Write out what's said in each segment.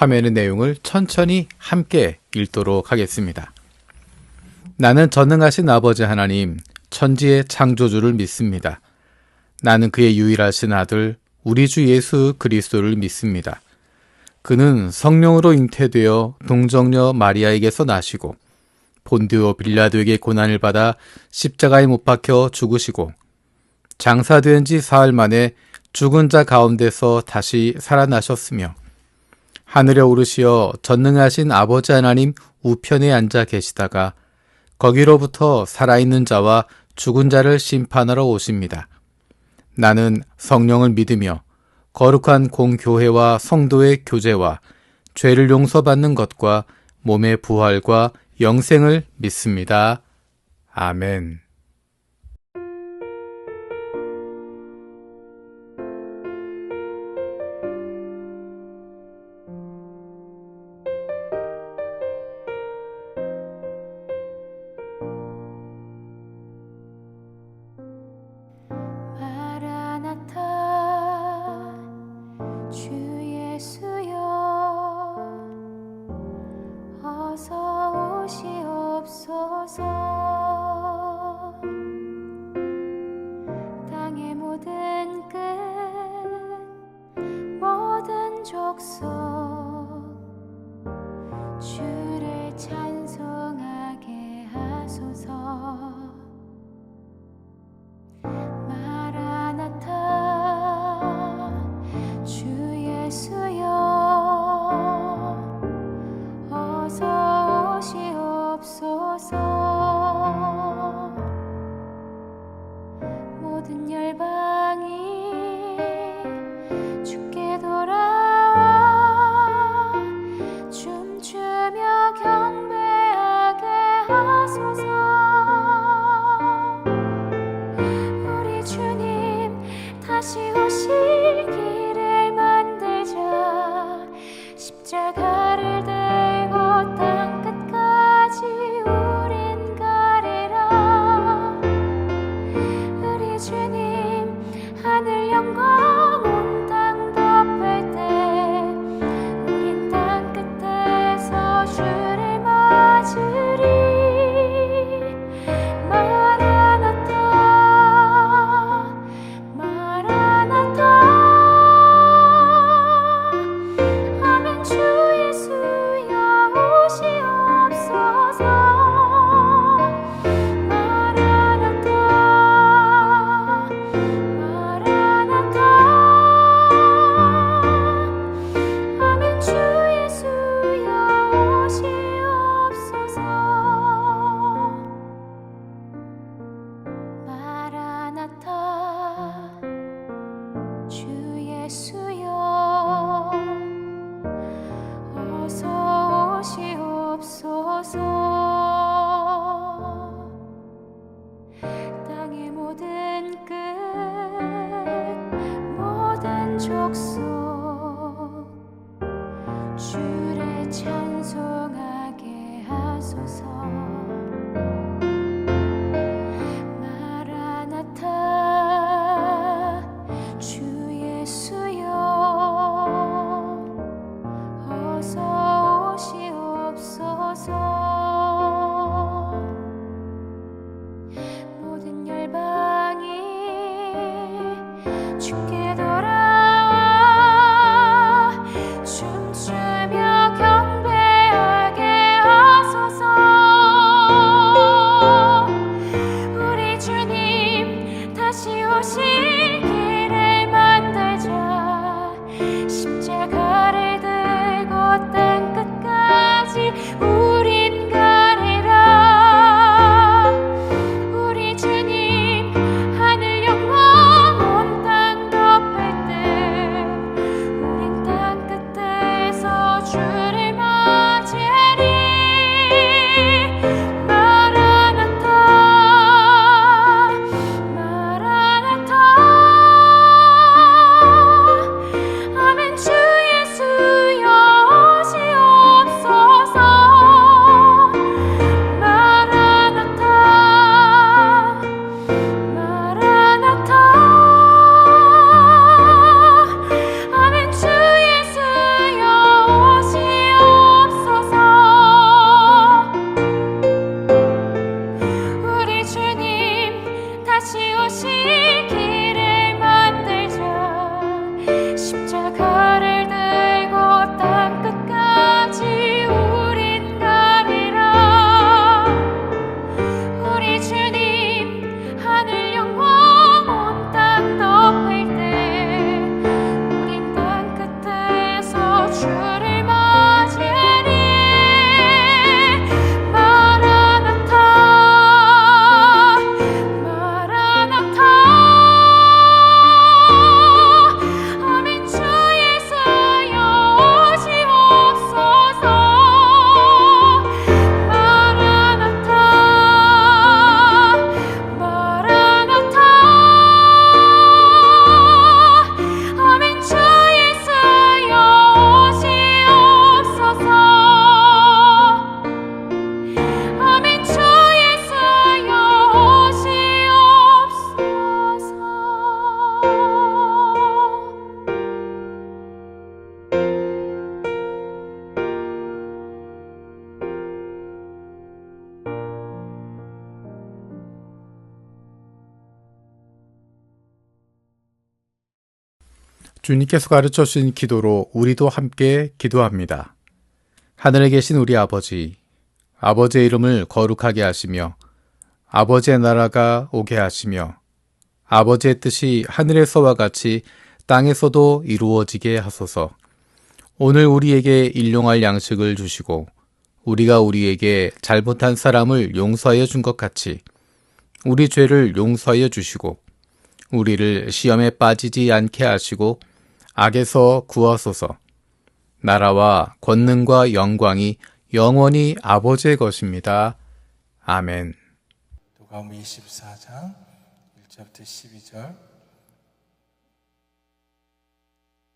3회의 내용을 천천히 함께 읽도록 하겠습니다. 나는 전능하신 아버지 하나님, 천지의 창조주를 믿습니다. 나는 그의 유일하신 아들, 우리 주 예수 그리스도를 믿습니다. 그는 성령으로 잉태되어 동정녀 마리아에게서 나시고 본디오 빌라도에게 고난을 받아 십자가에 못 박혀 죽으시고 장사된 지 사흘 만에 죽은 자 가운데서 다시 살아나셨으며 하늘에 오르시어 전능하신 아버지 하나님 우편에 앉아 계시다가 거기로부터 살아있는 자와 죽은 자를 심판하러 오십니다. 나는 성령을 믿으며 거룩한 공교회와 성도의 교제와 죄를 용서받는 것과 몸의 부활과 영생을 믿습니다. 아멘. 어서 오시옵소서. 주님께서 가르쳐 주신 기도로 우리도 함께 기도합니다. 하늘에 계신 우리 아버지, 아버지의 이름을 거룩하게 하시며 아버지의 나라가 오게 하시며 아버지의 뜻이 하늘에서와 같이 땅에서도 이루어지게 하소서. 오늘 우리에게 일용할 양식을 주시고 우리가 우리에게 잘못한 사람을 용서하여 준 것 같이 우리 죄를 용서하여 주시고 우리를 시험에 빠지지 않게 하시고 악에서 구하소서. 나라와 권능과 영광이 영원히 아버지의 것입니다. 아멘. 누가복음 24장 1절부터 12절.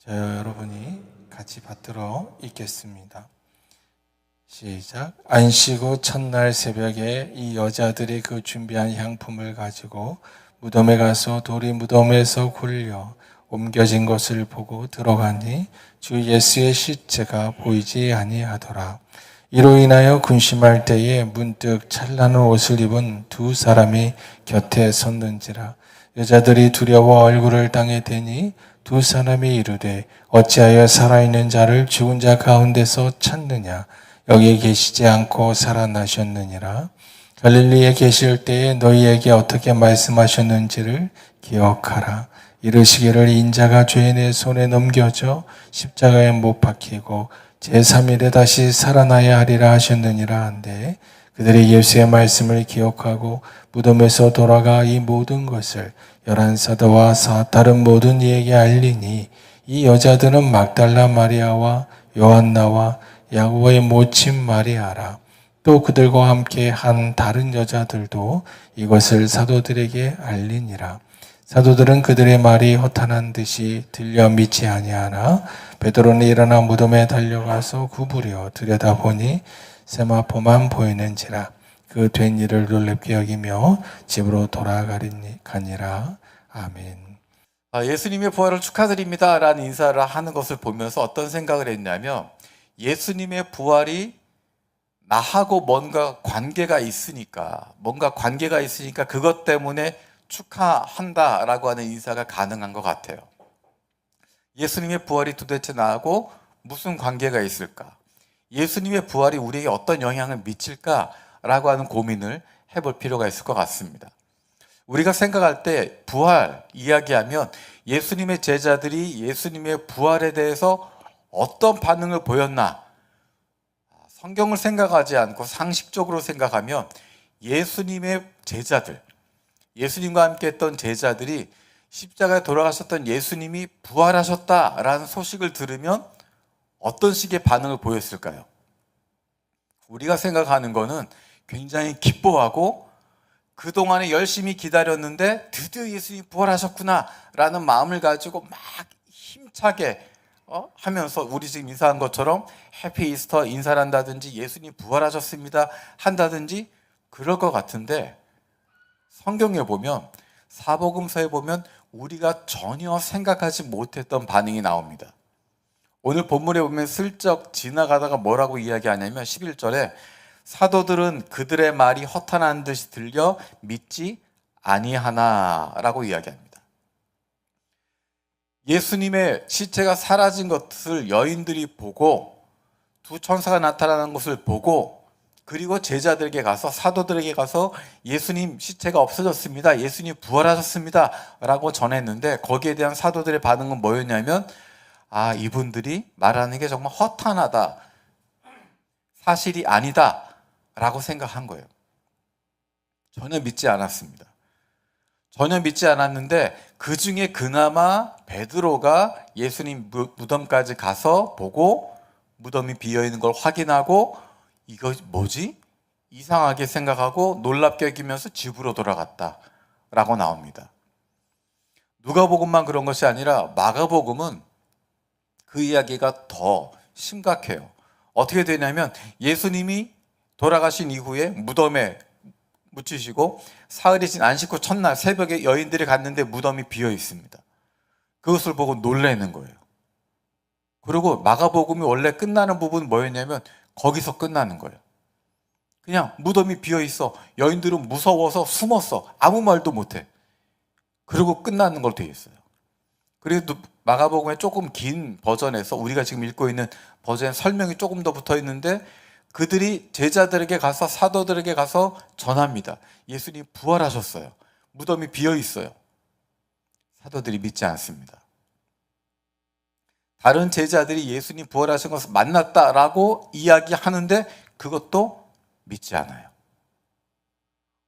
여러분이 같이 받들어 읽겠습니다. 시작. 안식 첫날 새벽에 이 여자들이 그 준비한 향품을 가지고 무덤에 가서 돌이 무덤에서 굴려 옮겨진 것을 보고 들어가니 주 예수의 시체가 보이지 아니하더라. 이로 인하여 근심할 때에 문득 찬란한 옷을 입은 두 사람이 곁에 섰는지라. 여자들이 두려워 얼굴을 땅에 대니 두 사람이 이르되 어찌하여 살아있는 자를 죽은 자 가운데서 찾느냐. 여기 계시지 않고 살아나셨느니라. 갈릴리에 계실 때에 너희에게 어떻게 말씀하셨는지를 기억하라. 이르시기를 인자가 죄인의 손에 넘겨져 십자가에 못 박히고 제3일에 다시 살아나야 하리라 하셨느니라 한데 그들이 예수의 말씀을 기억하고 무덤에서 돌아가 이 모든 것을 11사도와 다른 모든 이에게 알리니 이 여자들은 막달라 마리아와 요한나와 야고보의 모친 마리아라. 또 그들과 함께 한 다른 여자들도 이것을 사도들에게 알리니라. 사도들은 그들의 말이 허탄한 듯이 들려 믿지 아니하나 베드로는 일어나 무덤에 달려가서 구부려 들여다보니 세마포만 보이는지라. 그 된 일을 놀랍게 여기며 집으로 돌아가니라. 아멘. 예수님의 부활을 축하드립니다 라는 인사를 하는 것을 보면서 어떤 생각을 했냐면 예수님의 부활이 나하고 뭔가 관계가 있으니까 그것 때문에 축하한다라고 하는 인사가 가능한 것 같아요. 예수님의 부활이 도대체 나하고 무슨 관계가 있을까? 예수님의 부활이 우리에게 어떤 영향을 미칠까라고 하는 고민을 해볼 필요가 있을 것 같습니다. 우리가 생각할 때 부활 이야기하면 예수님의 제자들이 예수님의 부활에 대해서 어떤 반응을 보였나? 성경을 생각하지 않고 상식적으로 생각하면 예수님의 제자들, 예수님과 함께 했던 제자들이 십자가에 돌아가셨던 예수님이 부활하셨다라는 소식을 들으면 어떤 식의 반응을 보였을까요? 우리가 생각하는 거는 굉장히 기뻐하고 그동안에 열심히 기다렸는데 드디어 예수님이 부활하셨구나 라는 마음을 가지고 막 힘차게 하면서 우리 지금 인사한 것처럼 해피 이스터 인사를 한다든지 예수님 부활하셨습니다 한다든지 그럴 것 같은데 성경에 보면 사복음서에 보면 우리가 전혀 생각하지 못했던 반응이 나옵니다. 오늘 본문에 보면 슬쩍 지나가다가 뭐라고 이야기하냐면 11절에 사도들은 그들의 말이 허탄한 듯이 들려 믿지 아니하나라고 이야기합니다. 예수님의 시체가 사라진 것을 여인들이 보고 두 천사가 나타나는 것을 보고 그리고 제자들에게 가서 사도들에게 가서 예수님 시체가 없어졌습니다. 예수님 부활하셨습니다. 라고 전했는데 거기에 대한 사도들의 반응은 뭐였냐면 이분들이 말하는 게 정말 허탄하다. 사실이 아니다. 라고 생각한 거예요. 전혀 믿지 않았습니다. 전혀 믿지 않았는데 그 중에 그나마 베드로가 예수님 무덤까지 가서 보고 무덤이 비어있는 걸 확인하고 이거 뭐지? 이상하게 생각하고 놀랍게 여기면서 집으로 돌아갔다 라고 나옵니다. 누가복음만 그런 것이 아니라 마가복음은 그 이야기가 더 심각해요. 어떻게 되냐면 예수님이 돌아가신 이후에 무덤에 묻히시고 사흘이 진 안식 후 첫날 새벽에 여인들이 갔는데 무덤이 비어 있습니다. 그것을 보고 놀라는 거예요. 그리고 마가복음이 원래 끝나는 부분은 뭐였냐면 거기서 끝나는 거예요. 그냥 무덤이 비어 있어. 여인들은 무서워서 숨었어. 아무 말도 못해. 그리고 끝나는 걸로 되어 있어요. 그래도 마가복음의 조금 긴 버전에서 우리가 지금 읽고 있는 버전에 설명이 조금 더 붙어 있는데 그들이 제자들에게 가서 사도들에게 가서 전합니다. 예수님 부활하셨어요. 무덤이 비어 있어요. 사도들이 믿지 않습니다. 다른 제자들이 예수님 부활하신 것을 만났다라고 이야기하는데 그것도 믿지 않아요.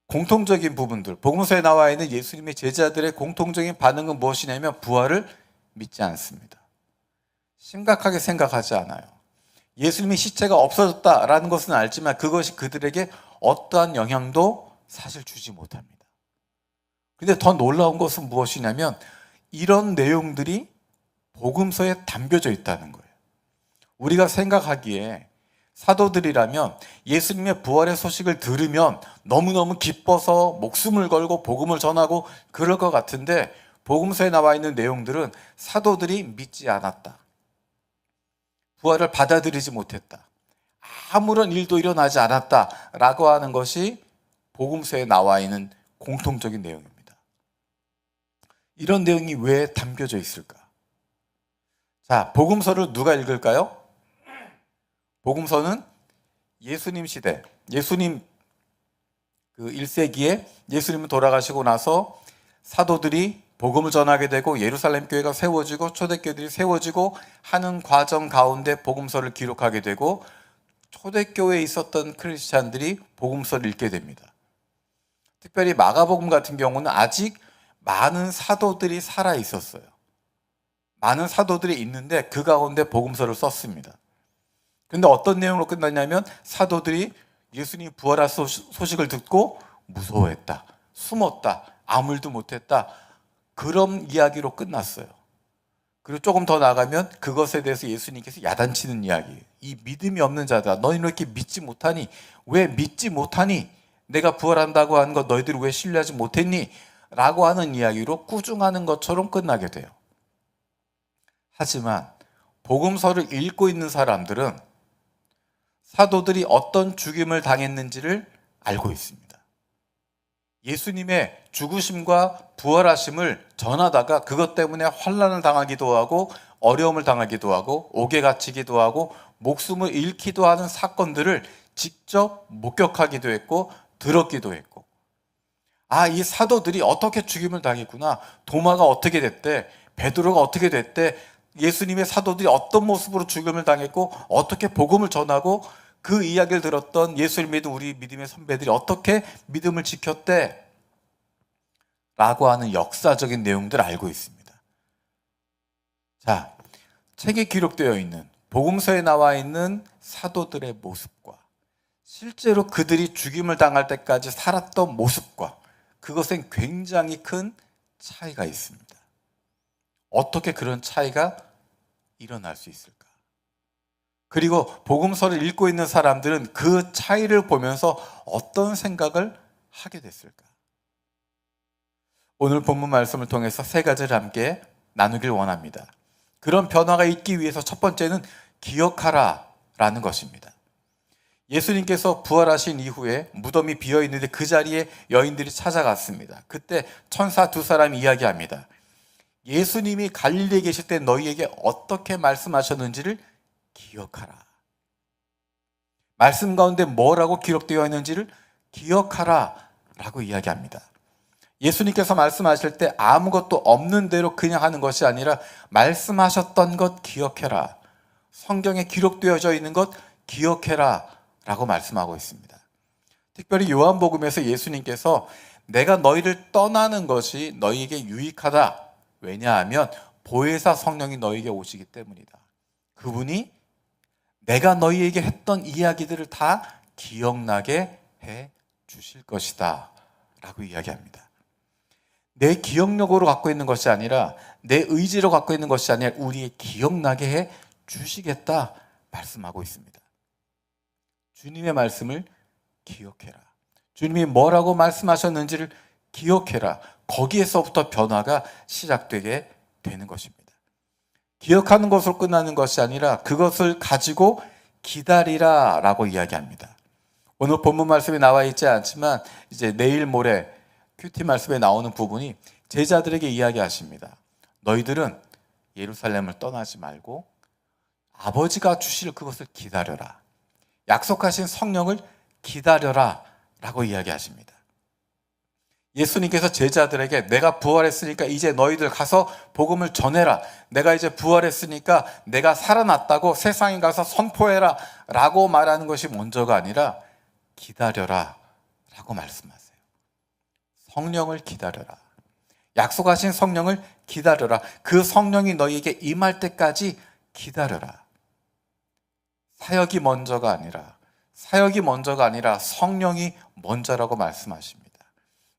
공통적인 부분들, 복음서에 나와 있는 예수님의 제자들의 공통적인 반응은 무엇이냐면 부활을 믿지 않습니다. 심각하게 생각하지 않아요. 예수님의 시체가 없어졌다라는 것은 알지만 그것이 그들에게 어떠한 영향도 사실 주지 못합니다. 근데 더 놀라운 것은 무엇이냐면 이런 내용들이 복음서에 담겨져 있다는 거예요. 우리가 생각하기에 사도들이라면 예수님의 부활의 소식을 들으면 너무너무 기뻐서 목숨을 걸고 복음을 전하고 그럴 것 같은데 복음서에 나와 있는 내용들은 사도들이 믿지 않았다. 부활을 받아들이지 못했다. 아무런 일도 일어나지 않았다라고 하는 것이 복음서에 나와 있는 공통적인 내용입니다. 이런 내용이 왜 담겨져 있을까? 자, 복음서를 누가 읽을까요? 복음서는 예수님 시대, 예수님 그 1세기에 예수님이 돌아가시고 나서 사도들이 복음을 전하게 되고 예루살렘 교회가 세워지고 초대교회들이 세워지고 하는 과정 가운데 복음서를 기록하게 되고 초대교회에 있었던 크리스찬들이 복음서를 읽게 됩니다. 특별히 마가복음 같은 경우는 아직 많은 사도들이 살아 있었어요. 많은 사도들이 있는데 그 가운데 복음서를 썼습니다. 근데 어떤 내용으로 끝났냐면 사도들이 예수님이 부활한 소식을 듣고 무서워했다, 숨었다, 아무 일도 못했다, 그런 이야기로 끝났어요. 그리고 조금 더 나가면 그것에 대해서 예수님께서 야단치는 이야기, 이 믿음이 없는 자다, 너희는 왜 이렇게 믿지 못하니? 왜 믿지 못하니? 내가 부활한다고 하는 것 너희들이 왜 신뢰하지 못했니? 라고 하는 이야기로 꾸중하는 것처럼 끝나게 돼요. 하지만 복음서를 읽고 있는 사람들은 사도들이 어떤 죽임을 당했는지를 알고 있습니다. 예수님의 죽으심과 부활하심을 전하다가 그것 때문에 환난을 당하기도 하고 어려움을 당하기도 하고 옥에 갇히기도 하고 목숨을 잃기도 하는 사건들을 직접 목격하기도 했고 들었기도 했고, 아, 이 사도들이 어떻게 죽임을 당했구나, 도마가 어떻게 됐대, 베드로가 어떻게 됐대, 예수님의 사도들이 어떤 모습으로 죽임을 당했고 어떻게 복음을 전하고 그 이야기를 들었던 예수를 믿은 우리 믿음의 선배들이 어떻게 믿음을 지켰대 라고 하는 역사적인 내용들을 알고 있습니다. 자, 책에 기록되어 있는 복음서에 나와 있는 사도들의 모습과 실제로 그들이 죽임을 당할 때까지 살았던 모습과 그것엔 굉장히 큰 차이가 있습니다. 어떻게 그런 차이가 일어날 수 있을까? 그리고 복음서를 읽고 있는 사람들은 그 차이를 보면서 어떤 생각을 하게 됐을까? 오늘 본문 말씀을 통해서 세 가지를 함께 나누길 원합니다. 그런 변화가 있기 위해서 첫 번째는 기억하라 라는 것입니다. 예수님께서 부활하신 이후에 무덤이 비어 있는데 그 자리에 여인들이 찾아갔습니다. 그때 천사 두 사람이 이야기합니다. 예수님이 갈릴리에 계실 때 너희에게 어떻게 말씀하셨는지를 기억하라. 말씀 가운데 뭐라고 기록되어 있는지를 기억하라 라고 이야기합니다. 예수님께서 말씀하실 때 아무것도 없는 대로 그냥 하는 것이 아니라 말씀하셨던 것 기억해라, 성경에 기록되어져 있는 것 기억해라 라고 말씀하고 있습니다. 특별히 요한복음에서 예수님께서 내가 너희를 떠나는 것이 너희에게 유익하다, 왜냐하면 보혜사 성령이 너희에게 오시기 때문이다. 그분이 내가 너희에게 했던 이야기들을 다 기억나게 해 주실 것이다 라고 이야기합니다. 내 기억력으로 갖고 있는 것이 아니라 내 의지로 갖고 있는 것이 아니라 우리의 기억나게 해 주시겠다 말씀하고 있습니다. 주님의 말씀을 기억해라. 주님이 뭐라고 말씀하셨는지를 기억해라. 거기에서부터 변화가 시작되게 되는 것입니다. 기억하는 것으로 끝나는 것이 아니라 그것을 가지고 기다리라 라고 이야기합니다. 오늘 본문 말씀에 나와 있지 않지만 이제 내일 모레 큐티 말씀에 나오는 부분이 제자들에게 이야기하십니다. 너희들은 예루살렘을 떠나지 말고 아버지가 주실 그것을 기다려라. 약속하신 성령을 기다려라 라고 이야기하십니다. 예수님께서 제자들에게 내가 부활했으니까 이제 너희들 가서 복음을 전해라. 내가 이제 부활했으니까 내가 살아났다고 세상에 가서 선포해라 라고 말하는 것이 먼저가 아니라 기다려라 라고 말씀하세요. 성령을 기다려라. 약속하신 성령을 기다려라. 그 성령이 너희에게 임할 때까지 기다려라. 사역이 먼저가 아니라 성령이 먼저라고 말씀하십니다.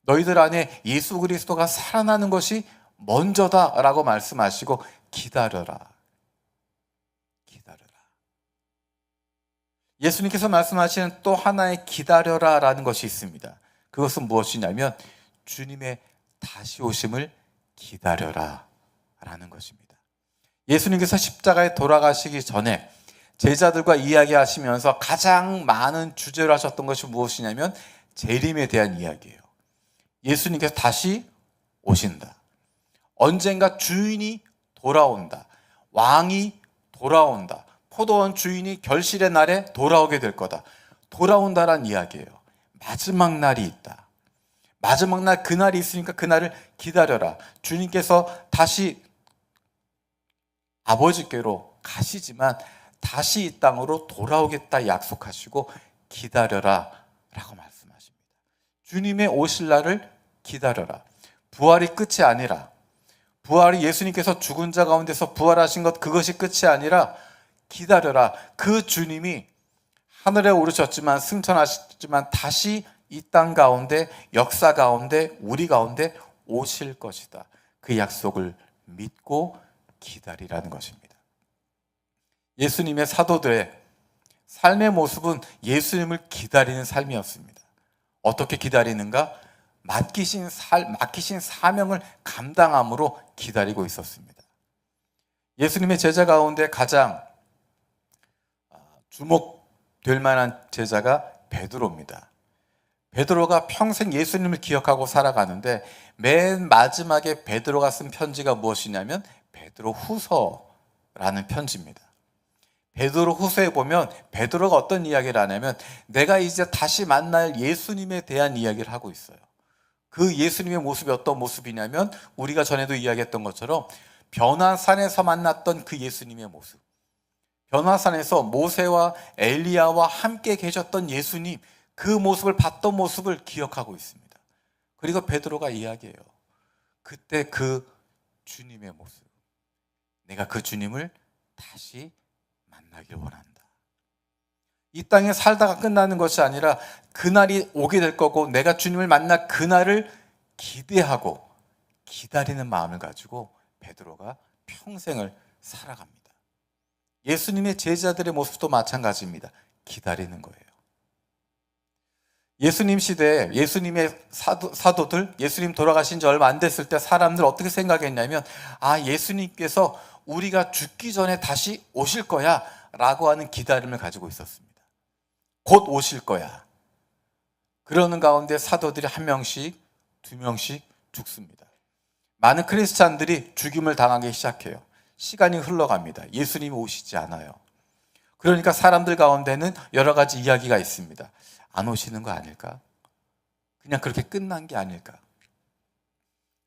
너희들 안에 예수 그리스도가 살아나는 것이 먼저다라고 말씀하시고 기다려라. 예수님께서 말씀하시는 또 하나의 기다려라라는 것이 있습니다. 그것은 무엇이냐면 주님의 다시 오심을 기다려라라는 것입니다. 예수님께서 십자가에 돌아가시기 전에 제자들과 이야기하시면서 가장 많은 주제로 하셨던 것이 무엇이냐면 재림에 대한 이야기예요. 예수님께서 다시 오신다. 언젠가 주인이 돌아온다. 왕이 돌아온다. 포도원 주인이 결실의 날에 돌아오게 될 거다. 돌아온다란 이야기예요. 마지막 날이 있다. 마지막 날 그날이 있으니까 그날을 기다려라. 주님께서 다시 아버지께로 가시지만 다시 이 땅으로 돌아오겠다 약속하시고 기다려라 라고 말씀하십니다. 주님의 오실 날을 기다려라. 부활이 끝이 아니라, 부활이 예수님께서 죽은 자 가운데서 부활하신 것 그것이 끝이 아니라 기다려라. 그 주님이 하늘에 오르셨지만 승천하셨지만 다시 이 땅 가운데 역사 가운데 우리 가운데 오실 것이다. 그 약속을 믿고 기다리라는 것입니다. 예수님의 사도들의 삶의 모습은 예수님을 기다리는 삶이었습니다. 어떻게 기다리는가? 맡기신 사명을 감당함으로 기다리고 있었습니다. 예수님의 제자 가운데 가장 주목될 만한 제자가 베드로입니다. 베드로가 평생 예수님을 기억하고 살아가는데 맨 마지막에 베드로가 쓴 편지가 무엇이냐면 베드로 후서라는 편지입니다. 베드로 후서에 보면 베드로가 어떤 이야기를 하냐면 내가 이제 다시 만날 예수님에 대한 이야기를 하고 있어요. 그 예수님의 모습이 어떤 모습이냐면 우리가 전에도 이야기했던 것처럼 변화산에서 만났던 그 예수님의 모습, 변화산에서 모세와 엘리야와 함께 계셨던 예수님, 그 모습을 봤던 모습을 기억하고 있습니다. 그리고 베드로가 이야기해요. 그때 그 주님의 모습, 내가 그 주님을 다시 만나길 원한다. 이 땅에 살다가 끝나는 것이 아니라 그날이 오게 될 거고 내가 주님을 만날 그날을 기대하고 기다리는 마음을 가지고 베드로가 평생을 살아갑니다. 예수님의 제자들의 모습도 마찬가지입니다. 기다리는 거예요. 예수님 시대에 예수님의 사도들, 예수님 돌아가신 지 얼마 안 됐을 때 사람들 어떻게 생각했냐면 예수님께서 우리가 죽기 전에 다시 오실 거야 라고 하는 기다림을 가지고 있었습니다. 곧 오실 거야. 그러는 가운데 사도들이 한 명씩, 두 명씩 죽습니다. 많은 크리스찬들이 죽임을 당하기 시작해요. 시간이 흘러갑니다. 예수님이 오시지 않아요. 그러니까 사람들 가운데는 여러 가지 이야기가 있습니다. 안 오시는 거 아닐까? 그냥 그렇게 끝난 게 아닐까?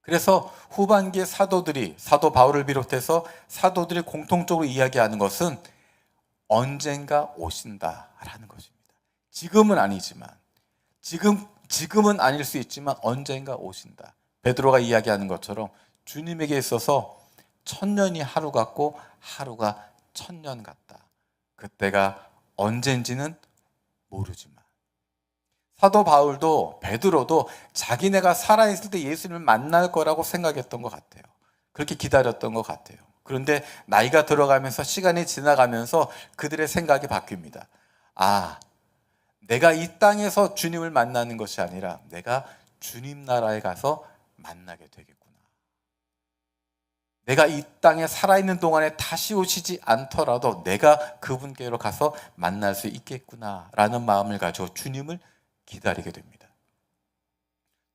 그래서 후반기에 사도들이, 사도 바울을 비롯해서 사도들이 공통적으로 이야기하는 것은 언젠가 오신다라는 것입니다. 지금은 아니지만, 지금은 아닐 수 있지만 언젠가 오신다. 베드로가 이야기하는 것처럼 주님에게 있어서 1000년이 하루 같고 하루가 1000년 같다. 그때가 언젠지는 모르지만. 사도 바울도 베드로도 자기네가 살아있을 때 예수님을 만날 거라고 생각했던 것 같아요. 그렇게 기다렸던 것 같아요. 그런데 나이가 들어가면서 시간이 지나가면서 그들의 생각이 바뀝니다. 내가 이 땅에서 주님을 만나는 것이 아니라 내가 주님 나라에 가서 만나게 되겠구나. 내가 이 땅에 살아있는 동안에 다시 오시지 않더라도 내가 그분께로 가서 만날 수 있겠구나 라는 마음을 가지고 주님을 기다리게 됩니다.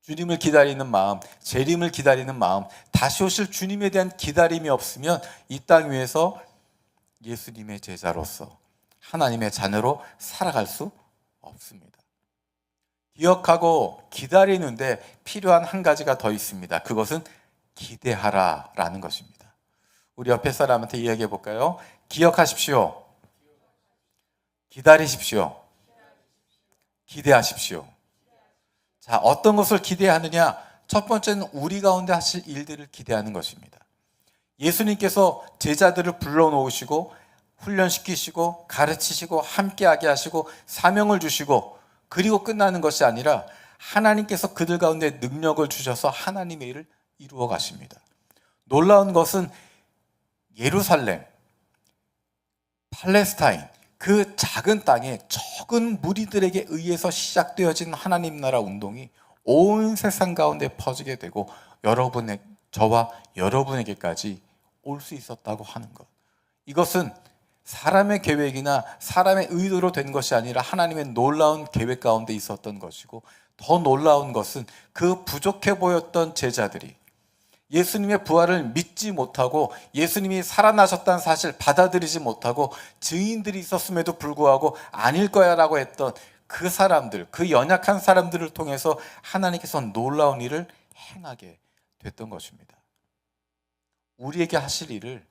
주님을 기다리는 마음, 재림을 기다리는 마음, 다시 오실 주님에 대한 기다림이 없으면 이 땅 위에서 예수님의 제자로서 하나님의 자녀로 살아갈 수 없습니다. 기억하고 기다리는데 필요한 한 가지가 더 있습니다. 그것은 기대하라라는 것입니다. 우리 옆에 사람한테 이야기해 볼까요? 기억하십시오. 기다리십시오. 기대하십시오. 자, 어떤 것을 기대하느냐? 첫 번째는 우리 가운데 하실 일들을 기대하는 것입니다. 예수님께서 제자들을 불러놓으시고 훈련시키시고 가르치시고 함께하게 하시고 사명을 주시고 그리고 끝나는 것이 아니라 하나님께서 그들 가운데 능력을 주셔서 하나님의 일을 이루어 가십니다. 놀라운 것은 예루살렘, 팔레스타인, 그 작은 땅에 적은 무리들에게 의해서 시작되어진 하나님 나라 운동이 온 세상 가운데 퍼지게 되고 저와 여러분에게까지 올 수 있었다고 하는 것. 이것은 사람의 계획이나 사람의 의도로 된 것이 아니라 하나님의 놀라운 계획 가운데 있었던 것이고, 더 놀라운 것은 그 부족해 보였던 제자들이 예수님의 부활을 믿지 못하고 예수님이 살아나셨다는 사실 받아들이지 못하고 증인들이 있었음에도 불구하고 아닐 거야 라고 했던 그 사람들, 그 연약한 사람들을 통해서 하나님께서 놀라운 일을 행하게 됐던 것입니다. 우리에게 하실 일을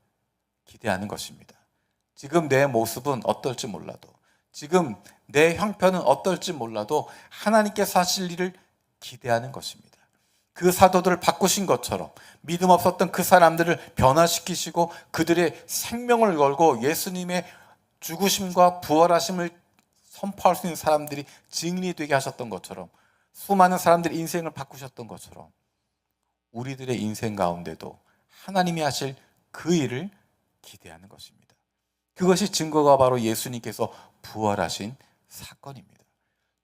기대하는 것입니다. 지금 내 모습은 어떨지 몰라도, 지금 내 형편은 어떨지 몰라도 하나님께서 하실 일을 기대하는 것입니다. 그 사도들을 바꾸신 것처럼 믿음 없었던 그 사람들을 변화시키시고 그들의 생명을 걸고 예수님의 죽으심과 부활하심을 선포할 수 있는 사람들이 증인이 되게 하셨던 것처럼, 수많은 사람들의 인생을 바꾸셨던 것처럼 우리들의 인생 가운데도 하나님이 하실 그 일을 기대하는 것입니다. 그것이 증거가 바로 예수님께서 부활하신 사건입니다.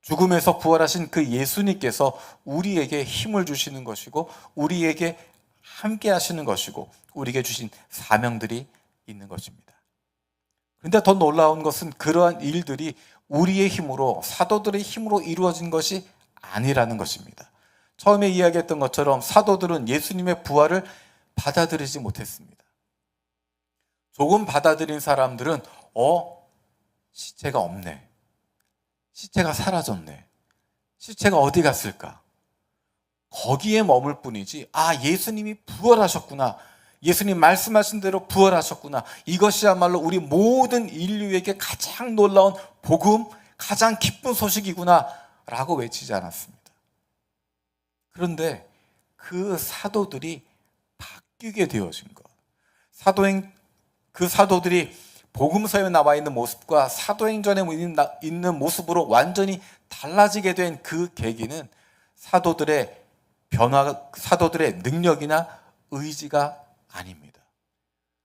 죽음에서 부활하신 그 예수님께서 우리에게 힘을 주시는 것이고 우리에게 함께 하시는 것이고 우리에게 주신 사명들이 있는 것입니다. 그런데 더 놀라운 것은 그러한 일들이 우리의 힘으로, 사도들의 힘으로 이루어진 것이 아니라는 것입니다. 처음에 이야기했던 것처럼 사도들은 예수님의 부활을 받아들이지 못했습니다. 조금 받아들인 사람들은 시체가 없네, 시체가 사라졌네, 시체가 어디 갔을까, 거기에 머물 뿐이지 예수님이 부활하셨구나, 예수님 말씀하신 대로 부활하셨구나, 이것이야말로 우리 모든 인류에게 가장 놀라운 복음, 가장 기쁜 소식이구나 라고 외치지 않았습니다. 그런데 그 사도들이 바뀌게 되어진 것, 그 사도들이 복음서에 나와 있는 모습과 사도행전에 있는 모습으로 완전히 달라지게 된 그 계기는 사도들의 능력이나 의지가 아닙니다.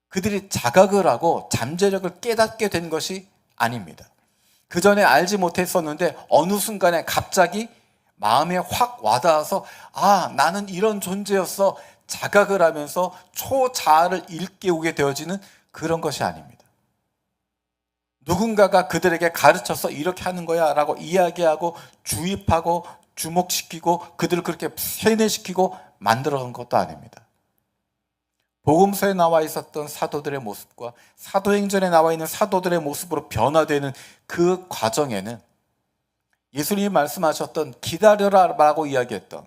그들이 자각을 하고 잠재력을 깨닫게 된 것이 아닙니다. 그 전에 알지 못했었는데 어느 순간에 갑자기 마음에 확 와닿아서 나는 이런 존재였어 자각을 하면서 초자아를 일깨우게 되어지는 그런 것이 아닙니다. 누군가가 그들에게 가르쳐서 이렇게 하는 거야 라고 이야기하고 주입하고 주목시키고 그들을 그렇게 세뇌시키고 만들어간 것도 아닙니다. 복음서에 나와 있었던 사도들의 모습과 사도행전에 나와 있는 사도들의 모습으로 변화되는 그 과정에는 예수님이 말씀하셨던 기다려라 라고 이야기했던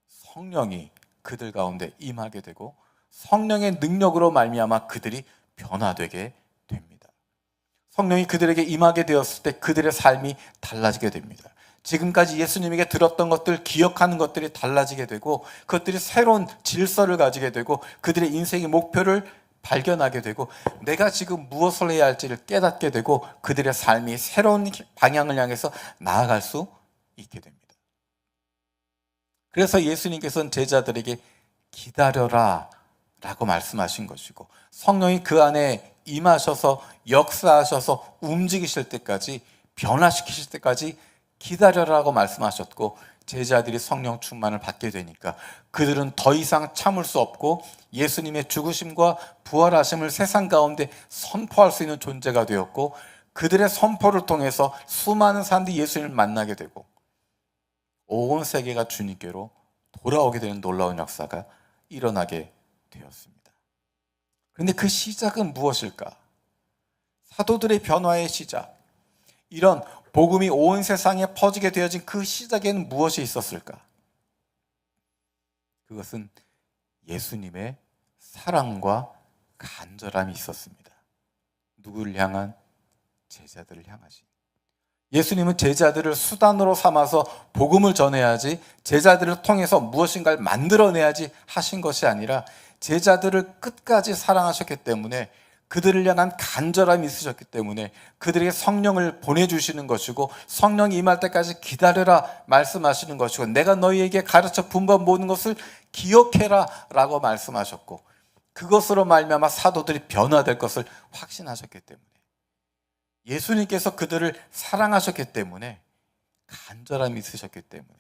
성령이 그들 가운데 임하게 되고 성령의 능력으로 말미암아 그들이 변화되게 됩니다. 성령이 그들에게 임하게 되었을 때 그들의 삶이 달라지게 됩니다. 지금까지 예수님에게 들었던 것들, 기억하는 것들이 달라지게 되고 그것들이 새로운 질서를 가지게 되고 그들의 인생의 목표를 발견하게 되고 내가 지금 무엇을 해야 할지를 깨닫게 되고 그들의 삶이 새로운 방향을 향해서 나아갈 수 있게 됩니다. 그래서 예수님께서는 제자들에게 기다려라 라고 말씀하신 것이고 성령이 그 안에 임하셔서 역사하셔서 움직이실 때까지, 변화시키실 때까지 기다려라고 말씀하셨고 제자들이 성령 충만을 받게 되니까 그들은 더 이상 참을 수 없고 예수님의 죽으심과 부활하심을 세상 가운데 선포할 수 있는 존재가 되었고 그들의 선포를 통해서 수많은 사람들이 예수님을 만나게 되고 온 세계가 주님께로 돌아오게 되는 놀라운 역사가 일어나게 되었습니다. 그런데 그 시작은 무엇일까? 사도들의 변화의 시작, 이런 복음이 온 세상에 퍼지게 되어진 그 시작에는 무엇이 있었을까? 그것은 예수님의 사랑과 간절함이 있었습니다. 누구를 향한? 제자들을 향하신. 예수님은 제자들을 수단으로 삼아서 복음을 전해야지, 제자들을 통해서 무엇인가를 만들어내야지 하신 것이 아니라 제자들을 끝까지 사랑하셨기 때문에, 그들을 향한 간절함이 있으셨기 때문에 그들에게 성령을 보내주시는 것이고, 성령이 임할 때까지 기다려라 말씀하시는 것이고, 내가 너희에게 가르쳐 분반 모든 것을 기억해라 라고 말씀하셨고, 그것으로 말미암아 사도들이 변화될 것을 확신하셨기 때문에, 예수님께서 그들을 사랑하셨기 때문에, 간절함이 있으셨기 때문에,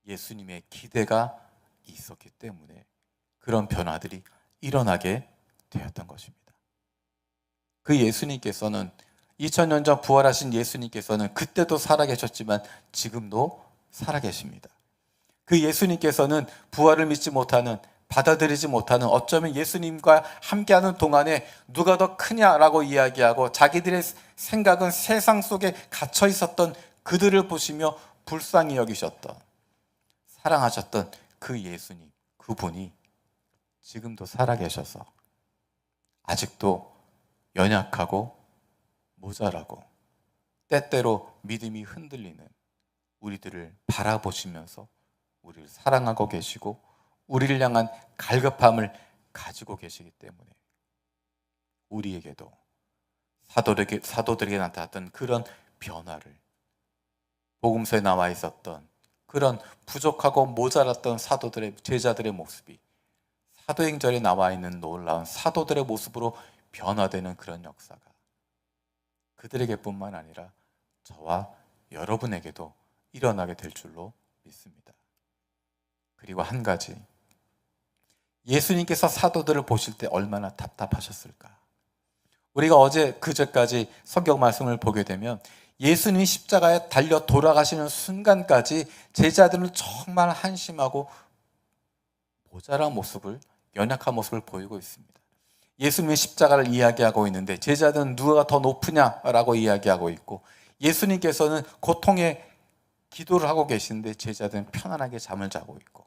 예수님의 기대가 있었기 때문에 그런 변화들이 일어나게 되었던 것입니다. 그 예수님께서는 2000년 전 부활하신 예수님께서는 그때도 살아계셨지만 지금도 살아계십니다. 그 예수님께서는 부활을 믿지 못하는, 받아들이지 못하는, 어쩌면 예수님과 함께하는 동안에 누가 더 크냐라고 이야기하고 자기들의 생각은 세상 속에 갇혀 있었던 그들을 보시며 불쌍히 여기셨던, 사랑하셨던 그 예수님, 그분이 지금도 살아계셔서 아직도 연약하고 모자라고 때때로 믿음이 흔들리는 우리들을 바라보시면서 우리를 사랑하고 계시고 우리를 향한 갈급함을 가지고 계시기 때문에 우리에게도 사도들에게 나타났던 그런 변화를, 복음서에 나와 있었던 그런 부족하고 모자랐던 사도들의, 제자들의 모습이 사도행전에 나와 있는 놀라운 사도들의 모습으로 변화되는 그런 역사가 그들에게뿐만 아니라 저와 여러분에게도 일어나게 될 줄로 믿습니다. 그리고 한 가지, 예수님께서 사도들을 보실 때 얼마나 답답하셨을까? 우리가 어제 그제까지 성경 말씀을 보게 되면 예수님이 십자가에 달려 돌아가시는 순간까지 제자들은 정말 한심하고 모자란 모습을, 연약한 모습을 보이고 있습니다. 예수님의 십자가를 이야기하고 있는데 제자들은 누가 더 높으냐라고 이야기하고 있고, 예수님께서는 고통의 기도를 하고 계시는데 제자들은 편안하게 잠을 자고 있고,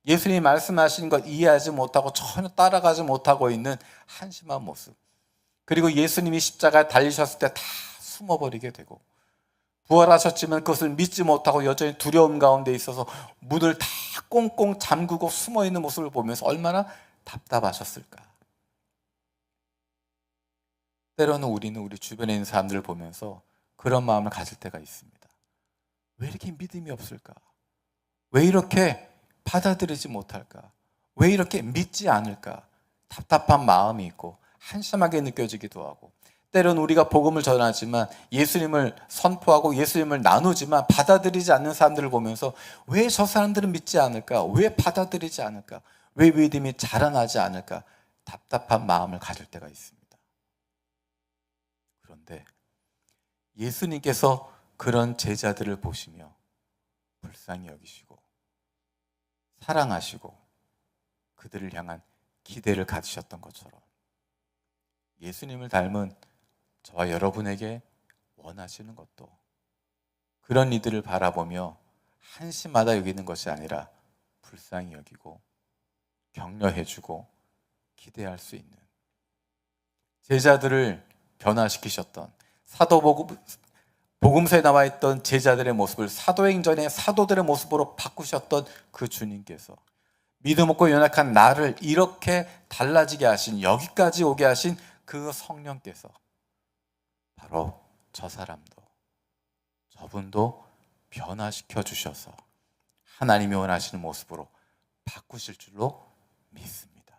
예수님이 말씀하시는 것 이해하지 못하고 전혀 따라가지 못하고 있는 한심한 모습, 그리고 예수님이 십자가에 달리셨을 때 다 숨어버리게 되고, 부활하셨지만 그것을 믿지 못하고 여전히 두려움 가운데 있어서 문을 다 꽁꽁 잠그고 숨어있는 모습을 보면서 얼마나 답답하셨을까. 때로는 우리는 우리 주변에 있는 사람들을 보면서 그런 마음을 가질 때가 있습니다. 왜 이렇게 믿음이 없을까? 왜 이렇게 받아들이지 못할까? 왜 이렇게 믿지 않을까? 답답한 마음이 있고 한심하게 느껴지기도 하고, 때로는 우리가 복음을 전하지만 예수님을 선포하고 예수님을 나누지만 받아들이지 않는 사람들을 보면서 왜 저 사람들은 믿지 않을까? 왜 받아들이지 않을까? 왜 믿음이 자라나지 않을까? 답답한 마음을 가질 때가 있습니다. 그런데 예수님께서 그런 제자들을 보시며 불쌍히 여기시고 사랑하시고 그들을 향한 기대를 가지셨던 것처럼 예수님을 닮은 저와 여러분에게 원하시는 것도 그런 이들을 바라보며 한심하다 여기는 것이 아니라 불쌍히 여기고 격려해주고 기대할 수 있는, 제자들을 변화시키셨던, 복음서에 나와 있던 제자들의 모습을 사도행전의 사도들의 모습으로 바꾸셨던 그 주님께서 믿음 없고 연약한 나를 이렇게 달라지게 하신, 여기까지 오게 하신 그 성령께서 바로 저 사람도, 저분도 변화시켜 주셔서 하나님이 원하시는 모습으로 바꾸실 줄로 믿습니다.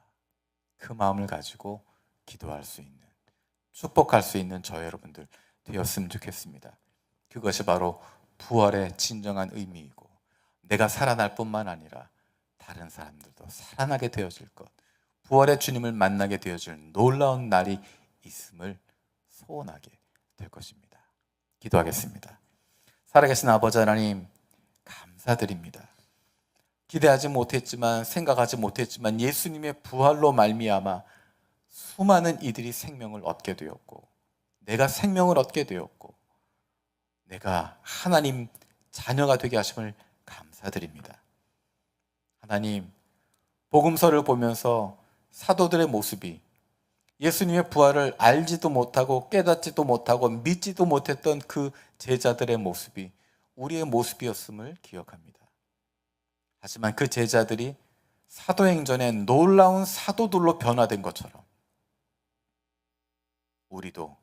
그 마음을 가지고 기도할 수 있는, 축복할 수 있는 저 여러분들 되었으면 좋겠습니다. 그것이 바로 부활의 진정한 의미이고, 내가 살아날 뿐만 아니라 다른 사람들도 살아나게 되어질 것, 부활의 주님을 만나게 되어질 놀라운 날이 있음을 소원하게 될 것입니다. 기도하겠습니다. 살아계신 아버지 하나님, 감사합니다. 감사드립니다. 기대하지 못했지만 생각하지 못했지만 예수님의 부활로 말미암아 수많은 이들이 생명을 얻게 되었고 내가 생명을 얻게 되었고 내가 하나님 자녀가 되게 하심을 감사드립니다. 하나님, 복음서를 보면서 사도들의 모습이 예수님의 부활을 알지도 못하고 깨닫지도 못하고 믿지도 못했던 그 제자들의 모습이 우리의 모습이었음을 기억합니다. 하지만 그 제자들이 사도행전에 놀라운 사도들로 변화된 것처럼 우리도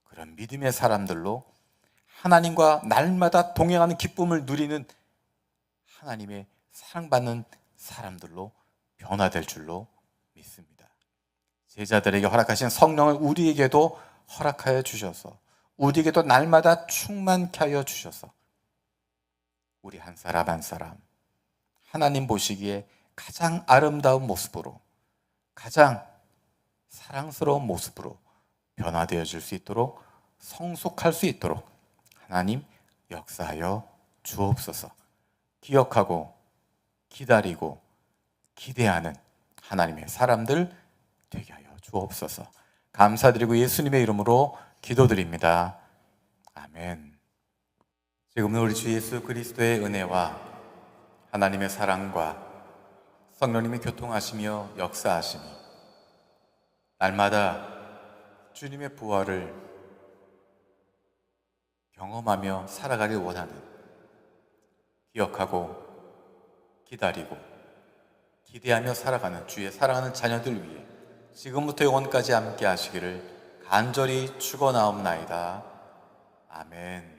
그런 믿음의 사람들로 하나님과 날마다 동행하는 기쁨을 누리는 하나님의 사랑받는 사람들로 변화될 줄로 믿습니다. 제자들에게 허락하신 성령을 우리에게도 허락하여 주셔서 우리에게도 날마다 충만케 하여 주셔서 우리 한 사람 한 사람 하나님 보시기에 가장 아름다운 모습으로 가장 사랑스러운 모습으로 변화되어질 수 있도록 성숙할 수 있도록 하나님 역사하여 주옵소서. 기억하고 기다리고 기대하는 하나님의 사람들 되게 하여 주옵소서. 감사드리고 예수님의 이름으로 기도드립니다. 아멘. 지금은 우리 주 예수 그리스도의 은혜와 하나님의 사랑과 성령님의 교통하시며 역사하시니 날마다 주님의 부활을 경험하며 살아가길 원하는 기억하고 기다리고 기대하며 살아가는 주의 사랑하는 자녀들 위해 지금부터 영원까지 함께 하시기를 간절히 축원하옵나이다. 아멘.